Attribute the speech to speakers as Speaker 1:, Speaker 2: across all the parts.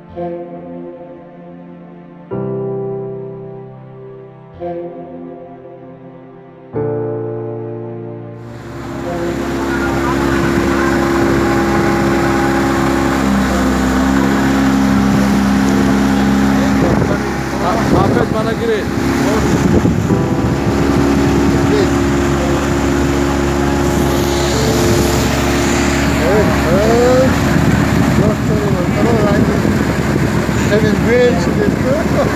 Speaker 1: Ahmet bana girin.
Speaker 2: Having wheels in this good.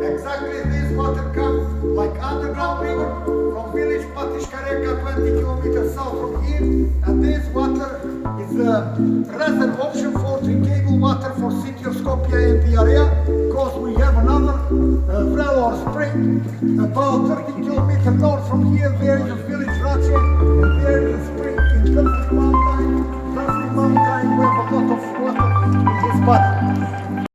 Speaker 2: Exactly this water comes like underground river from village Patishkareka 20 kilometers south from here, and this water is a reserve option for drinkable water for city of Skopje and the area, because we have another Vrelor spring about 30 kilometers north from here. There is a village Rache